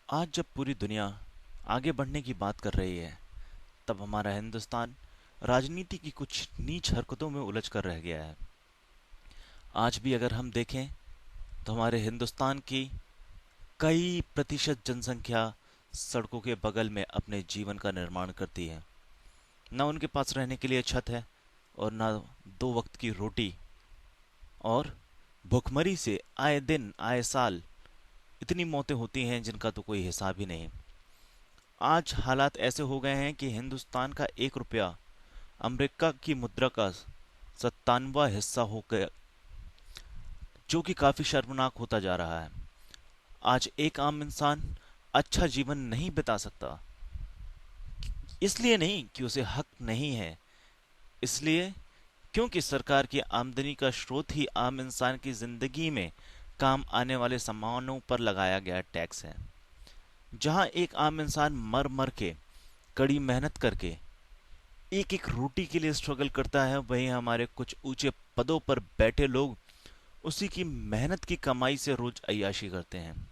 आज जब पूरी दुनिया आगे बढ़ने की बात कर रही है, तब हमारा हिंदुस्तान राजनीति की कुछ नीच हरकतों में उलझ कर रह गया है। आज भी अगर हम देखें तो हमारे हिंदुस्तान की कई प्रतिशत जनसंख्या सड़कों के बगल में अपने जीवन का निर्माण करती है। न उनके पास रहने के लिए छत है और न दो वक्त की रोटी, और भुखमरी से आए दिन आए साल इतनी मौतें होती हैं जिनका तो कोई हिसाब ही नहीं। आज हालात ऐसे हो गए हैं कि हिंदुस्तान का 1 रुपया अमेरिका की मुद्रा का 97वां हिस्सा हो गया, जो कि काफी शर्मनाक होता जा रहा है। आज एक आम इंसान अच्छा जीवन नहीं बिता सकता, इसलिए नहीं कि उसे हक नहीं है, इसलिए क्योंकि सरकार की आमदनी का स्रोत ही आम इंसान की जिंदगी में काम आने वाले सामानों पर लगाया गया टैक्स है। जहां एक आम इंसान मर मर के, कड़ी मेहनत करके एक एक रोटी के लिए स्ट्रगल करता है, वहीं हमारे कुछ ऊंचे पदों पर बैठे लोग उसी की मेहनत की कमाई से रोज अय्याशी करते हैं।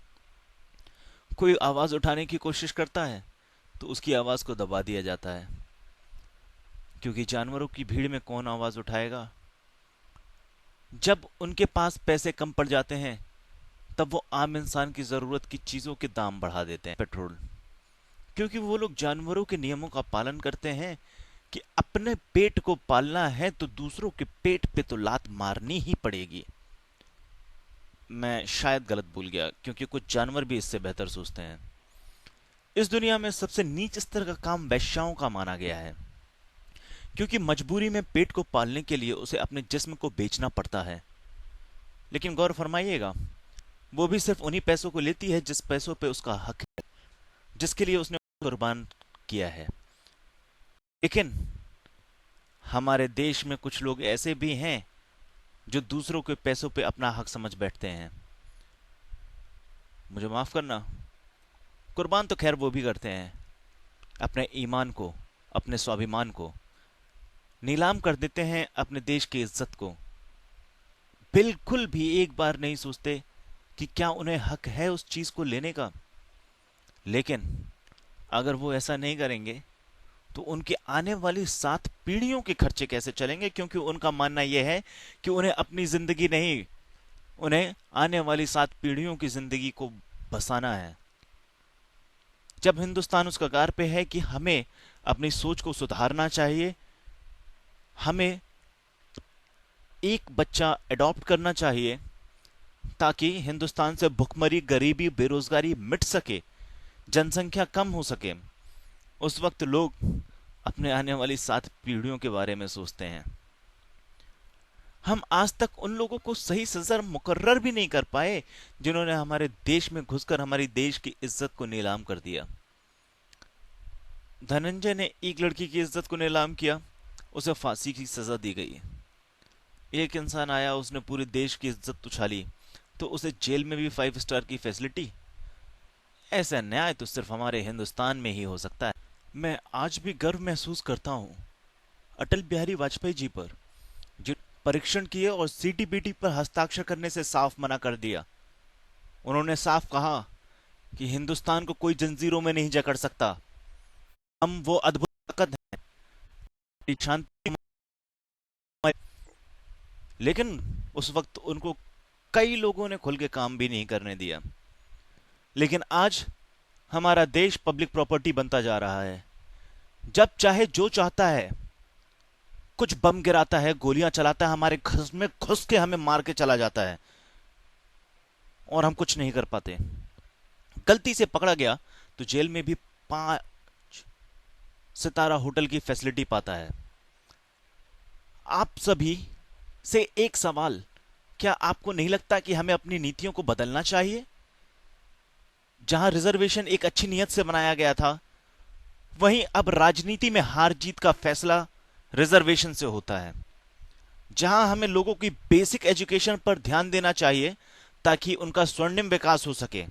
कोई आवाज उठाने की कोशिश करता है तो उसकी आवाज को दबा दिया जाता है, क्योंकि जानवरों की भीड़ में कौन आवाज उठाएगा। जब उनके पास पैसे कम पड़ जाते हैं, तब वो आम इंसान की जरूरत की चीजों के दाम बढ़ा देते हैं। पेट्रोल, क्योंकि वो लोग जानवरों के नियमों का पालन करते हैं कि अपने पेट को पालना है तो दूसरों के पेट पे तो लात मारनी ही पड़ेगी। मैं शायद गलत भूल गया, क्योंकि कुछ जानवर भी इससे बेहतर सोचते हैं। इस दुनिया में सबसे नीच स्तर का काम वैश्याओं का माना गया है, क्योंकि मजबूरी में पेट को पालने के लिए उसे अपने जिस्म को बेचना पड़ता है। लेकिन गौर फरमाइएगा, वो भी सिर्फ उन्हीं पैसों को लेती है जिस पैसों पे उसका हक है, जिसके लिए उसने कुर्बान किया है। लेकिन हमारे देश में कुछ लोग ऐसे भी हैं जो दूसरों के पैसों पे अपना हक समझ बैठते हैं। मुझे माफ करना, कुर्बान तो खैर वो भी करते हैं, अपने ईमान को, अपने स्वाभिमान को नीलाम कर देते हैं, अपने देश की इज्जत को। बिल्कुल भी एक बार नहीं सोचते कि क्या उन्हें हक है उस चीज को लेने का। लेकिन अगर वो ऐसा नहीं करेंगे तो उनके आने वाली 7 पीढ़ियों के खर्चे कैसे चलेंगे, क्योंकि उनका मानना यह है कि उन्हें अपनी जिंदगी नहीं, उन्हें आने वाली 7 पीढ़ियों की जिंदगी को बसाना है। जब हिंदुस्तान उस कगार पे है कि हमें अपनी सोच को सुधारना चाहिए, हमें एक बच्चा अडॉप्ट करना चाहिए ताकि हिंदुस्तान से भुखमरी, गरीबी, बेरोजगारी मिट सके, जनसंख्या कम हो सके, उस वक्त लोग अपने आने वाली 7 पीढ़ियों के बारे में सोचते हैं। हम आज तक उन लोगों को सही सजा मुकर्रर भी नहीं कर पाए जिन्होंने हमारे देश में घुसकर हमारी देश की इज्जत को नीलाम कर दिया। धनंजय ने एक लड़की की इज्जत को नीलाम किया, उसे फांसी की सजा दी गई। एक इंसान आया, उसने पूरे देश की इज्जत उछाली, तो उसे जेल में भी 5 स्टार की फैसिलिटी। ऐसा न्याय तो सिर्फ हमारे हिंदुस्तान में ही हो सकता है। मैं आज भी गर्व महसूस करता हूं अटल बिहारी वाजपेयी जी पर, जो परीक्षण किए और सीटीबीटी पर हस्ताक्षर करने से साफ मना कर दिया। उन्होंने साफ कहा कि हिंदुस्तान को कोई जंजीरों में नहीं जकड़ सकता, हम वो अद्भुत ताकत है, शांति। लेकिन उस वक्त उनको कई लोगों ने खुल के काम भी नहीं करने दिया। लेकिन आज हमारा देश पब्लिक प्रॉपर्टी बनता जा रहा है। जब चाहे जो चाहता है कुछ बम गिराता है, गोलियां चलाता है, हमारे घर में घुस के हमें मार के चला जाता है, और हम कुछ नहीं कर पाते। गलती से पकड़ा गया तो जेल में भी 5 सितारा होटल की फैसिलिटी पाता है। आप सभी से एक सवाल, क्या आपको नहीं लगता कि हमें अपनी नीतियों को बदलना चाहिए? जहां रिजर्वेशन एक अच्छी नीयत से बनाया गया था, वहीं अब राजनीति में हार जीत का फैसला रिजर्वेशन से होता है। जहां हमें लोगों की बेसिक एजुकेशन पर ध्यान देना चाहिए ताकि उनका स्वर्णिम विकास हो सके,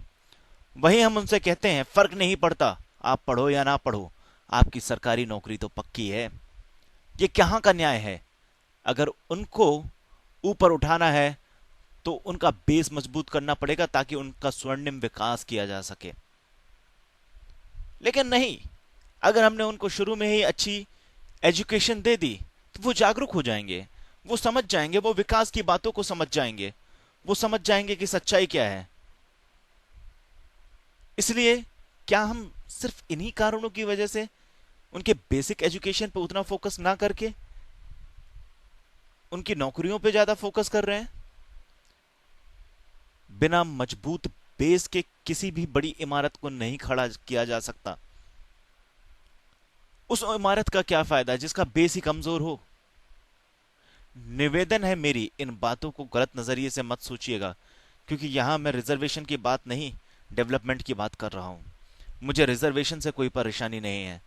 वहीं हम उनसे कहते हैं फर्क नहीं पड़ता, आप पढ़ो या ना पढ़ो, आपकी सरकारी नौकरी तो पक्की है। ये कहां का न्याय है? अगर उनको ऊपर उठाना है तो उनका बेस मजबूत करना पड़ेगा ताकि उनका स्वर्णिम विकास किया जा सके। लेकिन नहीं, अगर हमने उनको शुरू में ही अच्छी एजुकेशन दे दी तो वो जागरूक हो जाएंगे, वो समझ जाएंगे, वो विकास की बातों को समझ जाएंगे, वो समझ जाएंगे कि सच्चाई क्या है। इसलिए क्या हम सिर्फ इन्हीं कारणों की वजह से उनके बेसिक एजुकेशन पे उतना फोकस ना करके उनकी नौकरियों पे ज्यादा फोकस कर रहे हैं? बिना मजबूत बेस के किसी भी बड़ी इमारत को नहीं खड़ा किया जा सकता। उस इमारत का क्या फायदा जिसका बेस ही कमजोर हो? निवेदन है मेरी, इन बातों को गलत नजरिए से मत सोचिएगा, क्योंकि यहां मैं रिजर्वेशन की बात नहीं, डेवलपमेंट की बात कर रहा हूं। मुझे रिजर्वेशन से कोई परेशानी नहीं है,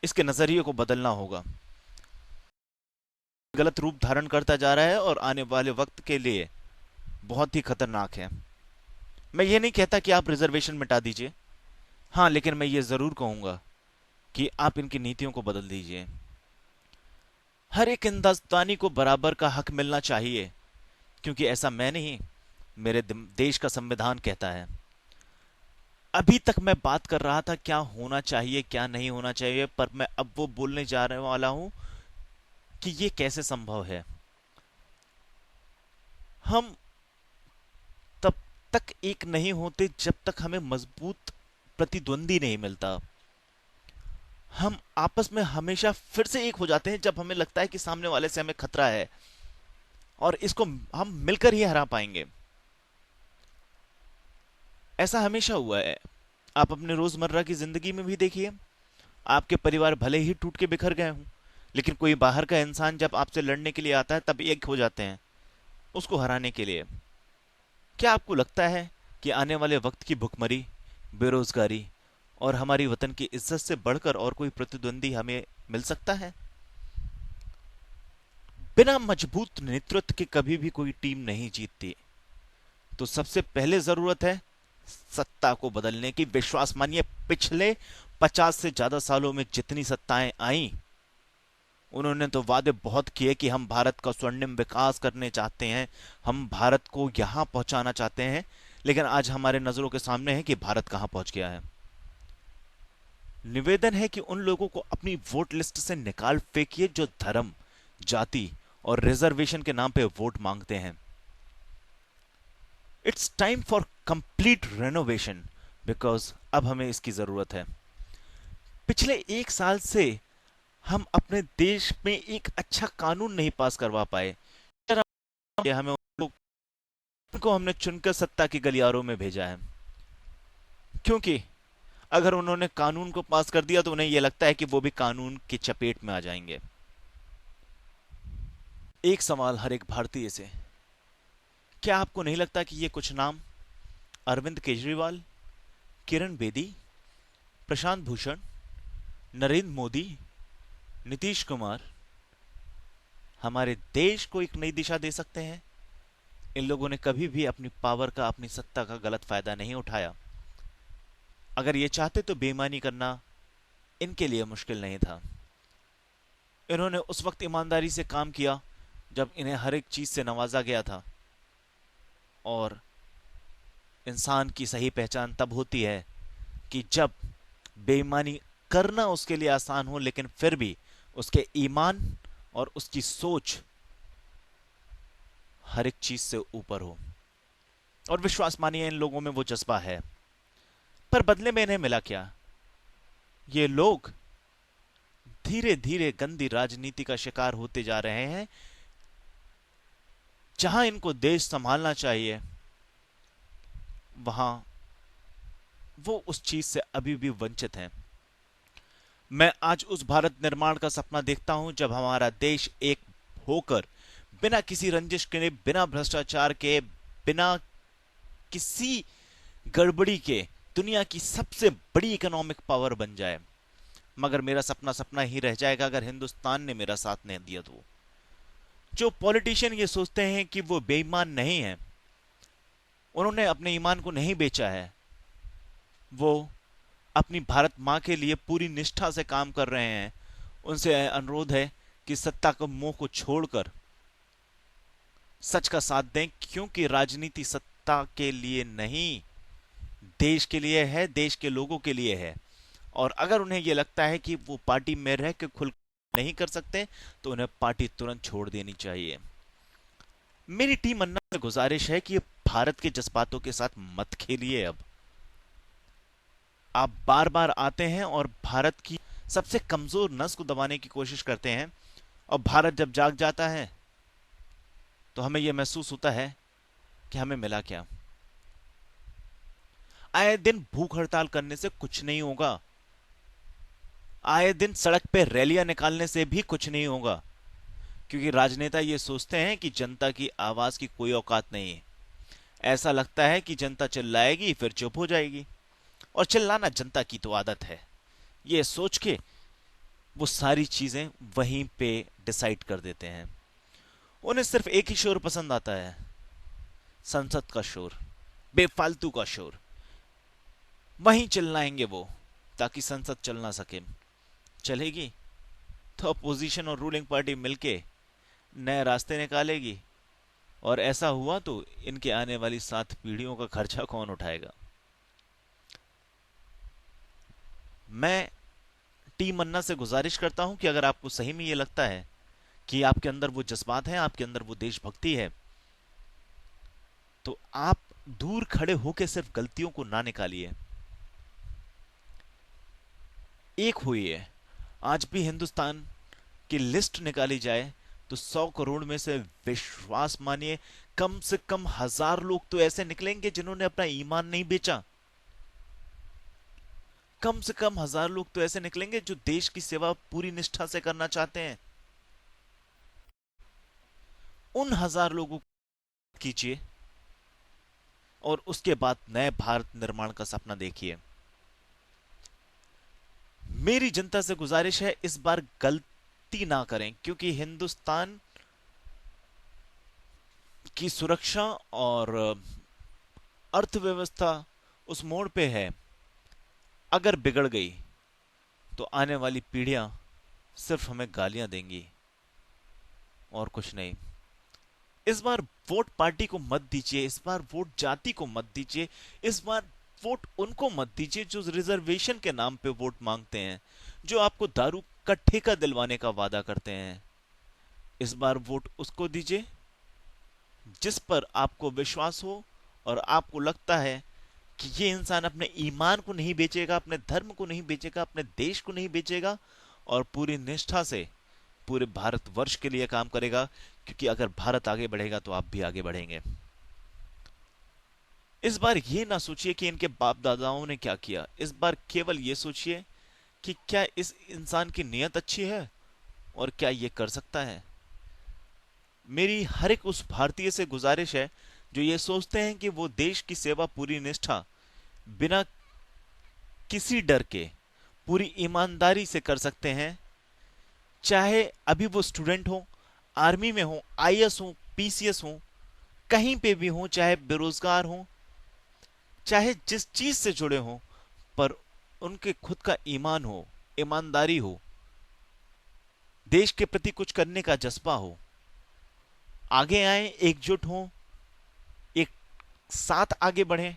इसके नजरिए को बदलना होगा। गलत रूप धारण करता जा रहा है और आने वाले वक्त के लिए बहुत ही खतरनाक है। मैं ये नहीं कहता कि आप रिजर्वेशन मिटा दीजिए, हाँ, लेकिन मैं ये जरूर कहूंगा कि आप इनकी नीतियों को बदल दीजिए। हर एक हिंदुस्तानी को बराबर का हक मिलना चाहिए, क्योंकि ऐसा मैं नहीं, मेरे देश का संविधान कहता है। अभी तक मैं बात कर रहा था क्या होना चाहिए क्या नहीं होना चाहिए, पर मैं अब वो बोलने जा रहे वाला हूं कि ये कैसे संभव है। हम तब तक एक नहीं होते जब तक हमें मजबूत प्रतिद्वंदी नहीं मिलता। हम आपस में हमेशा फिर से एक हो जाते हैं जब हमें लगता है कि सामने वाले से हमें खतरा है और इसको हम मिलकर ही हरा पाएंगे। ऐसा हमेशा हुआ है। आप अपने रोजमर्रा की जिंदगी में भी देखिए, आपके परिवार भले ही टूट के बिखर गए हों, लेकिन कोई बाहर का इंसान जब आपसे लड़ने के लिए आता है तब एक हो जाते हैं उसको हराने के लिए। क्या आपको लगता है कि आने वाले वक्त की भुखमरी, बेरोजगारी और हमारी वतन की इज्जत से बढ़कर और कोई प्रतिद्वंदी हमें मिल सकता है? बिना मजबूत नेतृत्व के कभी भी कोई टीम नहीं जीतती। तो सबसे पहले जरूरत है सत्ता को बदलने की। विश्वास मानिए, पिछले 50 से ज्यादा सालों में जितनी सत्ताएं आई, उन्होंने तो वादे बहुत किए कि हम भारत का स्वर्णिम विकास करने चाहते हैं, हम भारत को यहां पहुंचाना चाहते हैं, लेकिन आज हमारे नजरों के सामने है कि भारत कहां पहुंच गया है। निवेदन है कि उन लोगों को अपनी वोट लिस्ट से निकाल फेंकिए जो धर्म, जाति और रिजर्वेशन के नाम पे वोट मांगते हैं। It's time for complete renovation, because अब हमें इसकी जरूरत है। पिछले एक साल से हम अपने देश में एक अच्छा कानून नहीं पास करवा पाए। हमें उनको हमने चुनकर सत्ता की गलियारों में भेजा है, क्योंकि अगर उन्होंने कानून को पास कर दिया तो उन्हें यह लगता है कि वो भी कानून की चपेट में आ जाएंगे। एक सवाल हर एक भारतीय से, क्या आपको नहीं लगता कि ये कुछ नाम, अरविंद केजरीवाल, किरण बेदी, प्रशांत भूषण, नरेंद्र मोदी, नीतीश कुमार, हमारे देश को एक नई दिशा दे सकते हैं? इन लोगों ने कभी भी अपनी पावर का, अपनी सत्ता का गलत फायदा नहीं उठाया। अगर ये चाहते तो बेईमानी करना इनके लिए मुश्किल नहीं था। इन्होंने उस वक्त ईमानदारी से काम किया जब इन्हें हर एक चीज से नवाजा गया था, और इंसान की सही पहचान तब होती है कि जब बेईमानी करना उसके लिए आसान हो, लेकिन फिर भी उसके ईमान और उसकी सोच हर एक चीज से ऊपर हो। और विश्वास मानिए, इन लोगों में वो जज्बा है। पर बदले में इन्हें मिला क्या? ये लोग धीरे धीरे गंदी राजनीति का शिकार होते जा रहे हैं। जहां इनको देश संभालना चाहिए, वहां वो उस चीज से अभी भी वंचित हैं। मैं आज उस भारत निर्माण का सपना देखता हूं जब हमारा देश एक होकर, बिना किसी रंजिश के, बिना भ्रष्टाचार के, बिना किसी गड़बड़ी के, दुनिया की सबसे बड़ी इकोनॉमिक पावर बन जाए। मगर मेरा सपना सपना ही रह जाएगा अगर हिंदुस्तान ने मेरा साथ नहीं दिया तो। जो पॉलिटिशियन ये सोचते हैं कि वो बेईमान नहीं है, उन्होंने अपने ईमान को नहीं बेचा है, वो अपनी भारत मां के लिए पूरी निष्ठा से काम कर रहे हैं। उनसे अनुरोध है कि सत्ता के मोह को छोड़कर सच का साथ दें, क्योंकि राजनीति सत्ता के लिए नहीं, देश के लिए है, देश के लोगों के लिए है। और अगर उन्हें यह लगता है कि वो पार्टी में रह के खुल नहीं कर सकते, तो उन्हें पार्टी तुरंत छोड़ देनी चाहिए। मेरी टीम अन्ना से गुजारिश है कि भारत के जज्बातों के साथ मत खेलिए। अब आप बार बार आते हैं और भारत की सबसे कमजोर नस को दबाने की कोशिश करते हैं, और भारत जब जाग जाता है तो हमें यह महसूस होता है कि हमें मिला क्या। आए दिन भूख हड़ताल करने से कुछ नहीं होगा, आए दिन सड़क पे रैलियां निकालने से भी कुछ नहीं होगा, क्योंकि राजनेता ये सोचते हैं कि जनता की आवाज की कोई औकात नहीं है। ऐसा लगता है कि जनता चिल्लाएगी फिर चुप हो जाएगी, और चिल्लाना जनता की तो आदत है। ये सोच के वो सारी चीजें वहीं पे डिसाइड कर देते हैं। उन्हें सिर्फ एक ही शोर पसंद आता है, संसद का शोर, बेफालतू का शोर। वहीं चिल्लाएंगे वो, ताकि संसद चल ना सके। चलेगी तो अपोजिशन और रूलिंग पार्टी मिलके नए रास्ते निकालेगी, और ऐसा हुआ तो इनके आने वाली 7 पीढ़ियों का खर्चा कौन उठाएगा। मैं टीम अन्ना से गुजारिश करता हूं कि अगर आपको सही में यह लगता है कि आपके अंदर वो जज्बात हैं, आपके अंदर वो देशभक्ति है, तो आप दूर खड़े होकर सिर्फ गलतियों को ना निकालिए, एक हुई। आज भी हिंदुस्तान की लिस्ट निकाली जाए तो 100 करोड़ में से विश्वास मानिए कम से कम 1000 लोग तो ऐसे निकलेंगे जिन्होंने अपना ईमान नहीं बेचा। कम से कम 1000 लोग तो ऐसे निकलेंगे जो देश की सेवा पूरी निष्ठा से करना चाहते हैं। उन 1000 लोगों को कीजिए और उसके बाद नए भारत निर्माण का सपना देखिए। मेरी जनता से गुजारिश है, इस बार गलती ना करें, क्योंकि हिंदुस्तान की सुरक्षा और अर्थव्यवस्था उस मोड़ पे है। अगर बिगड़ गई तो आने वाली पीढ़ियां सिर्फ हमें गालियां देंगी और कुछ नहीं। इस बार वोट पार्टी को मत दीजिए, इस बार वोट जाति को मत दीजिए, इस बार वोट उनको मत दीजिए जो रिजर्वेशन के नाम पे वोट मांगते हैं, जो आपको दारू का ठेका दिलवाने का वादा करते हैं। इस बार वोट उसको दीजिए जिस पर आपको विश्वास हो और आपको लगता है कि ये इंसान अपने ईमान को नहीं बेचेगा, अपने धर्म को नहीं बेचेगा, अपने देश को नहीं बेचेगा, और पूरी निष्ठा से पूरे भारतवर्ष के लिए काम करेगा। क्योंकि अगर भारत आगे बढ़ेगा तो आप भी आगे बढ़ेंगे। इस बार ये ना सोचिए कि इनके बाप दादाओं ने क्या किया, इस बार केवल ये सोचिए कि क्या इस इंसान की नीयत अच्छी है और क्या ये कर सकता है। मेरी हर एक उस भारतीय से गुजारिश है जो ये सोचते हैं कि वो देश की सेवा पूरी निष्ठा, बिना किसी डर के, पूरी ईमानदारी से कर सकते हैं। चाहे अभी वो स्टूडेंट हो, आर्मी में हो, आईएएस हो, पीसीएस हो, कहीं पे भी हो, चाहे बेरोजगार हो, चाहे जिस चीज से जुड़े हो, पर उनके खुद का ईमान हो, ईमानदारी हो, देश के प्रति कुछ करने का जज्बा हो, आगे आए, एकजुट हो, एक साथ आगे बढ़े।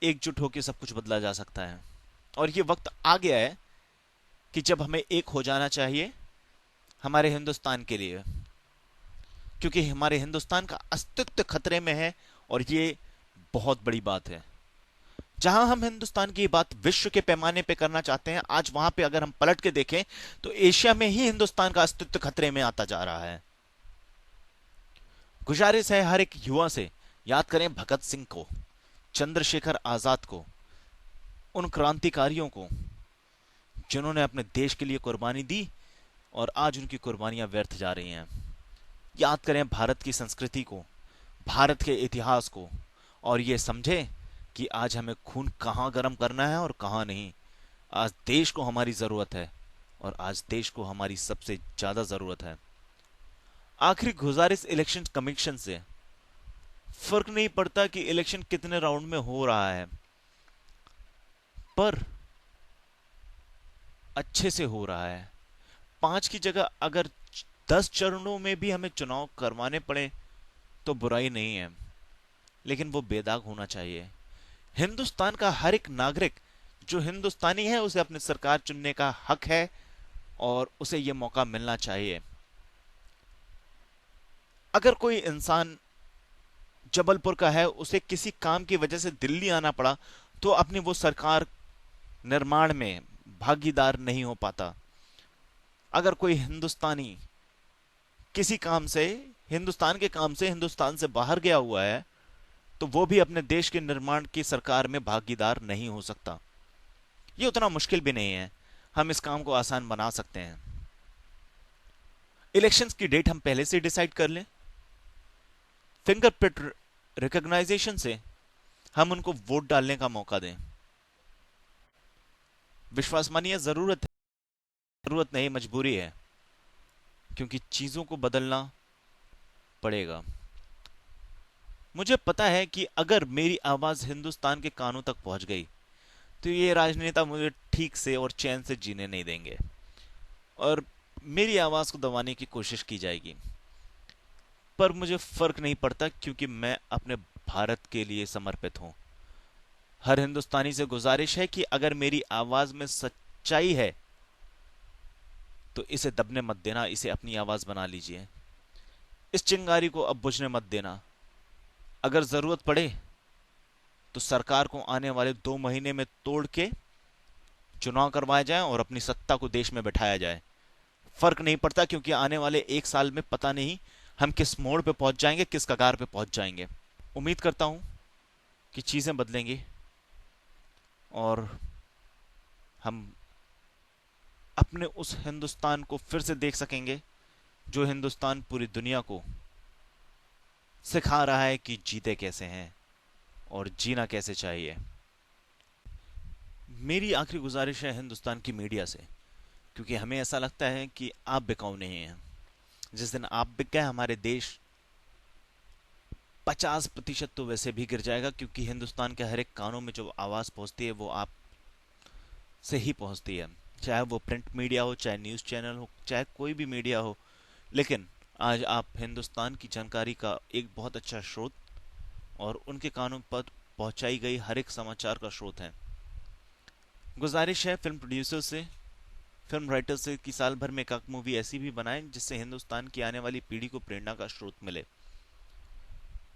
एकजुट होकर सब कुछ बदला जा सकता है, और ये वक्त आ गया है कि जब हमें एक हो जाना चाहिए हमारे हिंदुस्तान के लिए, क्योंकि हमारे हिंदुस्तान का अस्तित्व खतरे में है, और ये बहुत बड़ी बात है। जहां हम हिंदुस्तान की बात विश्व के पैमाने पे करना चाहते हैं, आज वहां पे अगर हम पलट के देखें तो एशिया में ही हिंदुस्तान का अस्तित्व खतरे में आता जा रहा है। गुजारिश है हर एक युवा से, याद करें भगत सिंह को, चंद्रशेखर आजाद को, उन क्रांतिकारियों को जिन्होंने अपने देश के लिए कुर्बानी दी और आज उनकी कुर्बानियां व्यर्थ जा रही हैं। याद करें भारत की संस्कृति को, भारत के इतिहास को, और ये समझे कि आज हमें खून कहां गर्म करना है और कहां नहीं। आज देश को हमारी जरूरत है, और आज देश को हमारी सबसे ज्यादा जरूरत है। आखिरी गुजारिश इलेक्शन कमीशन से, फर्क नहीं पड़ता कि इलेक्शन कितने राउंड में हो रहा है, पर अच्छे से हो रहा है। 5 की जगह अगर 10 चरणों में भी हमें चुनाव करवाने पड़े तो बुराई नहीं है, लेकिन वो बेदाग होना चाहिए। हिंदुस्तान का हर एक नागरिक जो हिंदुस्तानी है उसे अपनी सरकार चुनने का हक है, और उसे यह मौका मिलना चाहिए। अगर कोई इंसान जबलपुर का है, उसे किसी काम की वजह से दिल्ली आना पड़ा, तो अपनी वो सरकार निर्माण में भागीदार नहीं हो पाता। अगर कोई हिंदुस्तानी किसी काम से, हिंदुस्तान के काम से हिंदुस्तान से बाहर गया हुआ है, तो वो भी अपने देश के निर्माण की सरकार में भागीदार नहीं हो सकता। ये उतना मुश्किल भी नहीं है, हम इस काम को आसान बना सकते हैं। इलेक्शंस की डेट हम पहले से डिसाइड कर लें, फिंगरप्रिंट रिकॉग्नाइजेशन से हम उनको वोट डालने का मौका दें। विश्वास मानिए, जरूरत है, जरूरत नहीं, मजबूरी है, क्योंकि चीजों को बदलना पड़ेगा। मुझे पता है कि अगर मेरी आवाज हिंदुस्तान के कानों तक पहुंच गई, तो ये राजनेता मुझे ठीक से और चैन से जीने नहीं देंगे, और मेरी आवाज को दबाने की कोशिश की जाएगी। पर मुझे फर्क नहीं पड़ता, क्योंकि मैं अपने भारत के लिए समर्पित हूं। हर हिंदुस्तानी से गुजारिश है कि अगर मेरी आवाज में सच्चाई है, तो इसे दबने मत देना, इसे अपनी आवाज बना लीजिए। इस चिंगारी को अब बुझने मत देना। अगर जरूरत पड़े तो सरकार को आने वाले 2 महीने में तोड़ के चुनाव करवाए जाएं और अपनी सत्ता को देश में बैठाया जाए। फर्क नहीं पड़ता, क्योंकि आने वाले 1 साल में पता नहीं हम किस मोड़ पे पहुंच जाएंगे, किस कगार पे पहुंच जाएंगे। उम्मीद करता हूं कि चीजें बदलेंगी, और हम अपने उस हिंदुस्तान को फिर से देख सकेंगे, जो हिंदुस्तान पूरी दुनिया को सिखा रहा है कि जीते कैसे हैं और जीना कैसे चाहिए। मेरी आखिरी गुजारिश है हिंदुस्तान की मीडिया से, क्योंकि हमें ऐसा लगता है कि आप बिकाऊ नहीं हैं। जिस दिन आप बिक गए, हमारे देश 50% तो वैसे भी गिर जाएगा, क्योंकि हिंदुस्तान के हर एक कानों में जो आवाज़ पहुंचती है वो आप से ही पहुंचती है। चाहे वो प्रिंट मीडिया हो, चाहे न्यूज़ चैनल हो, चाहे कोई भी मीडिया हो, लेकिन आज आप हिंदुस्तान की जानकारी का एक बहुत अच्छा स्रोत और उनके कानों पर पहुंचाई गई हर एक समाचार का स्रोत हैं। गुजारिश है फिल्म प्रोड्यूसर से, फिल्म राइटर से, कि साल भर में एक आध मूवी ऐसी भी बनाएं जिससे हिंदुस्तान की आने वाली पीढ़ी को प्रेरणा का स्रोत मिले।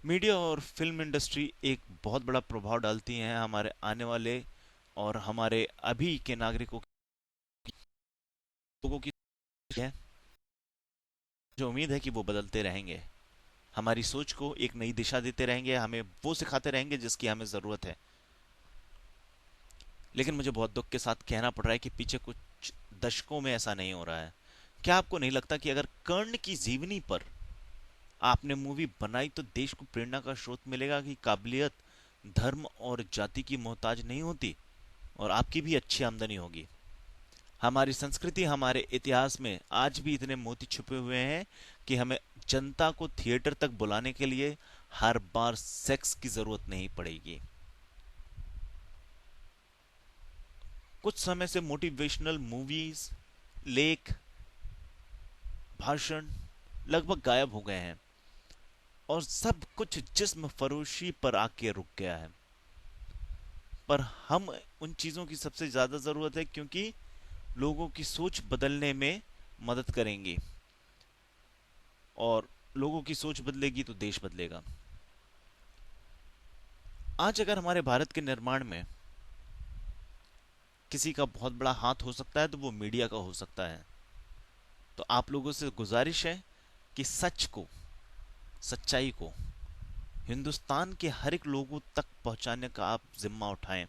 मीडिया और फिल्म इंडस्ट्री एक बहुत बड़ा प्रभाव डालती हैं हमारे आने वाले और हमारे अभी के नागरिकों, लोगों की है। जो उम्मीद है कि वो बदलते रहेंगे, हमारी सोच को एक नई दिशा देते रहेंगे, हमें वो सिखाते रहेंगे जिसकी हमें ज़रूरत है। लेकिन मुझे बहुत दुख के साथ कहना पड़ रहा है कि पीछे कुछ दशकों में ऐसा नहीं हो रहा है। क्या आपको नहीं लगता कि अगर कर्ण की जीवनी पर आपने मूवी बनाई तो देश को प्रेरणा का स्रोत मिलेगा कि काबिलियत धर्म और जाति की मोहताज नहीं होती, और आपकी भी अच्छी आमदनी होगी। हमारी संस्कृति, हमारे इतिहास में आज भी इतने मोती छुपे हुए हैं कि हमें जनता को थिएटर तक बुलाने के लिए हर बार सेक्स की जरूरत नहीं पड़ेगी। कुछ समय से मोटिवेशनल मूवीज, लेख, भाषण लगभग गायब हो गए हैं, और सब कुछ जिस्म फरोशी पर आके रुक गया है। पर हम उन चीजों की सबसे ज्यादा जरूरत है, क्योंकि लोगों की सोच बदलने में मदद करेंगी, और लोगों की सोच बदलेगी तो देश बदलेगा। आज अगर हमारे भारत के निर्माण में किसी का बहुत बड़ा हाथ हो सकता है, तो वो मीडिया का हो सकता है। तो आप लोगों से गुजारिश है कि सच को, सच्चाई को हिंदुस्तान के हर एक लोगों तक पहुंचाने का आप जिम्मा उठाएं।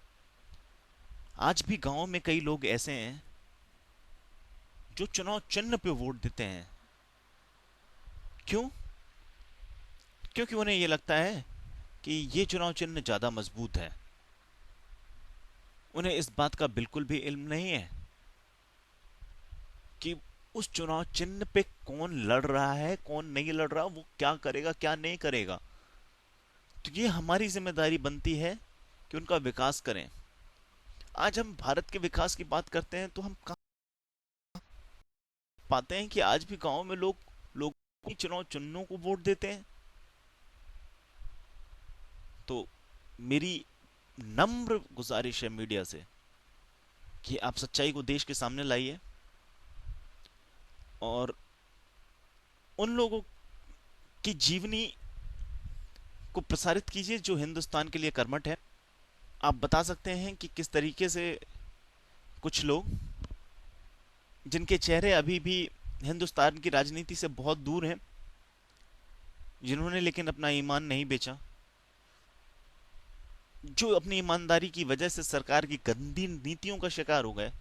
आज भी गांव में कई लोग ऐसे हैं जो चुनाव चिन्ह पे वोट देते हैं। क्यों? क्योंकि उन्हें यह लगता है कि ये चुनाव चिन्ह ज्यादा मजबूत है। उन्हें इस बात का बिल्कुल भी इल्म नहीं है कि उस चुनाव चिन्ह पे कौन लड़ रहा है, कौन नहीं लड़ रहा, वो क्या करेगा, क्या नहीं करेगा। तो ये हमारी जिम्मेदारी बनती है कि उनका विकास करें। आज हम भारत के विकास की बात करते हैं, तो हम कहाँ पाते हैं कि आज भी गांव में लोग चुनाव चिन्हों को वोट देते हैं। तो मेरी नम्र गुजारिश है मीडिया से कि आप सच्चाई को देश के सामने लाइए और उन लोगों की जीवनी को प्रसारित कीजिए जो हिंदुस्तान के लिए कर्मठ है। आप बता सकते हैं कि किस तरीके से कुछ लोग, जिनके चेहरे अभी भी हिंदुस्तान की राजनीति से बहुत दूर हैं, जिन्होंने लेकिन अपना ईमान नहीं बेचा, जो अपनी ईमानदारी की वजह से सरकार की गंदी नीतियों का शिकार हो गए,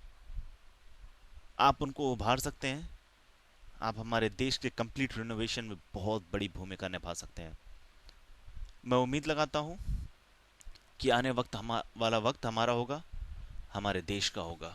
आप उनको उभार सकते हैं। आप हमारे देश के कंप्लीट रिनोवेशन में बहुत बड़ी भूमिका निभा सकते हैं। मैं उम्मीद लगाता हूं कि आने वाला वक्त हमारा होगा, हमारे देश का होगा।